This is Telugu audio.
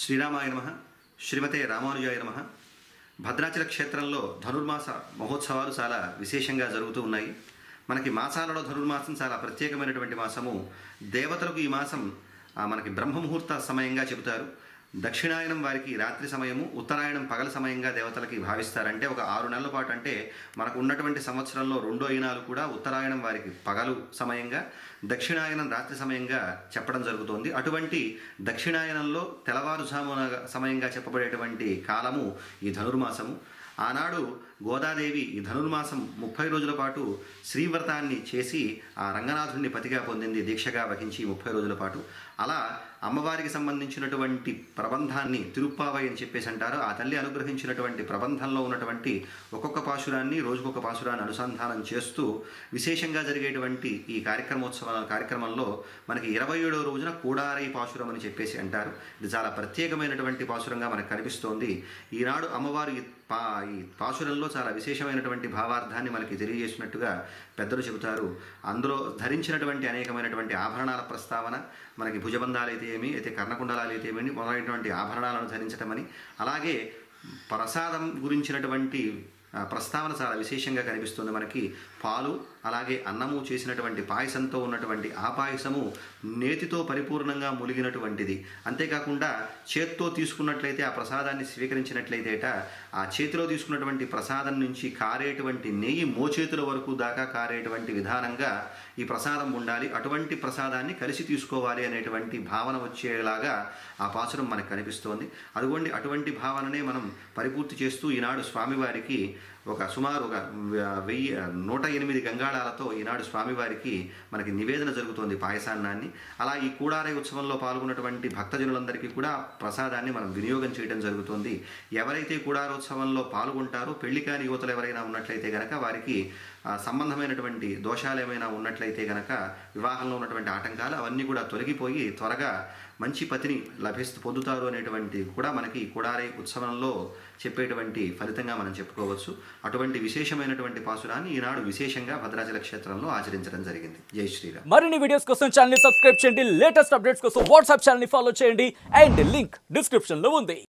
శ్రీరామాయ నమః. శ్రీమతే రామానుజాయ నమః. భద్రాచల క్షేత్రంలో ధనుర్మాస మహోత్సవాలు చాలా విశేషంగా జరుగుతూ ఉన్నాయి. మనకి మాసాలలో ధనుర్మాసం చాలా ప్రత్యేకమైనటువంటి మాసము. దేవతలకు ఈ మాసం మనకి బ్రహ్మముహూర్త సమయంగా చెబుతారు. దక్షిణాయనం వారికి రాత్రి సమయము, ఉత్తరాయణం పగల సమయంగా దేవతలకి భావిస్తారంటే ఒక 6 నెలల పాటు, అంటే మనకు ఉన్నటువంటి సంవత్సరంలో 2 అయినాలు కూడా ఉత్తరాయణం వారికి పగలు సమయంగా, దక్షిణాయనం రాత్రి సమయంగా చెప్పడం జరుగుతోంది. అటువంటి దక్షిణాయనంలో తెల్లవారుజామున సమయంగా చెప్పబడేటువంటి కాలము ఈ ధనుర్మాసము. ఆనాడు గోదాదేవి ఈ ధనుర్మాసం 30 రోజుల పాటు శ్రీవ్రతాన్ని చేసి ఆ రంగనాథుడిని పతిగా పొందింది, దీక్షగా వహించి 30 రోజుల పాటు. అలా అమ్మవారికి సంబంధించినటువంటి ప్రబంధాన్ని తిరుప్పావై అని చెప్పేసి అంటారు. ఆ తల్లి అనుగ్రహించినటువంటి ప్రబంధంలో ఉన్నటువంటి ఒక్కొక్క పాశురాన్ని రోజుకొక పాశురాన్ని అనుసంధానం చేస్తూ విశేషంగా జరిగేటువంటి ఈ కార్యక్రమంలో మనకి 27వ రోజున కూడారై పాశురం అని చెప్పేసి అంటారు. ఇది చాలా ప్రత్యేకమైనటువంటి పాశురంగా మనకు కనిపిస్తోంది. ఈనాడు అమ్మవారు ఈ పాశురంలో చాలా విశేషమైనటువంటి భావార్థాన్ని మనకి తెలియజేసినట్టుగా పెద్దలు చెబుతారు. అందులో ధరించినటువంటి అనేకమైనటువంటి ఆభరణాల ప్రస్తావన, మనకి భుజబంధాలు అయితే ఏమి, అయితే కర్ణకుండలాలు అయితే ఏమి మొదలైనటువంటి ఆభరణాలను ధరించటమని, అలాగే ప్రసాదం గురించినటువంటి ప్రస్తావన చాలా విశేషంగా కనిపిస్తుంది. మనకి పాలు అలాగే అన్నము చేసినటువంటి పాయసంతో ఉన్నటువంటి ఆ పాయసము నేతితో పరిపూర్ణంగా ములిగినటువంటిది. అంతేకాకుండా చేత్తో తీసుకున్నట్లయితే ఆ ప్రసాదాన్ని స్వీకరించినట్లయితేట ఆ చేతిలో తీసుకున్నటువంటి ప్రసాదం నుంచి కారేటువంటి నెయ్యి మోచేతుల వరకు దాకా కారేటువంటి విధానంగా ఈ ప్రసాదం ఉండాలి. అటువంటి ప్రసాదాన్ని కలిసి తీసుకోవాలి అనేటువంటి భావన వచ్చేలాగా ఆ పాసురం మనకు కనిపిస్తోంది. అదిగోండి, అటువంటి భావననే మనం పరిపూర్తి చేస్తూ ఈనాడు స్వామివారికి సుమారు 108 గంగాళాలతో ఈనాడు స్వామివారికి మనకి నివేదన జరుగుతోంది పాయసాన్నాన్ని. అలా ఈ కూడారై ఉత్సవంలో పాల్గొన్నటువంటి భక్తజనులందరికీ కూడా ప్రసాదాన్ని మనం వినియోగం చేయడం జరుగుతుంది. ఎవరైతే కూడారోత్సవంలో పాల్గొంటారో పెళ్లి కాని యువతలు ఎవరైనా ఉన్నట్లయితే గనక వారికి సంబంధమైనటువంటి దోషాలు ఏమైనా ఉన్నట్లయితే గనక వివాహంలో ఉన్నటువంటి ఆటంకాలు అవన్నీ కూడా తొలగిపోయి త్వరగా మంచి పతిని పొందుతారు అనేటువంటి కూడా మనకి కూడారై ఉత్సవంలో చెప్పేటువంటి ఫలితంగా మనం చెప్పుకోవచ్చు. అటువంటి విశేషమైనటువంటి పాసురాన్ని ఈనాడు విశేషంగా భద్రాచల క్షేత్రంలో ఆచరించడం జరిగింది. జై శ్రీరామ్. మరిన్ని వీడియోస్ కోసం ఛానల్ ని సబ్స్క్రైబ్ చేయండి. లేటెస్ట్ అప్డేట్స్ కోసం వాట్సాప్ ఛానల్ ని ఫాలో చేయండి. అండ్ లింక్ డిస్క్రిప్షన్ లో ఉంది.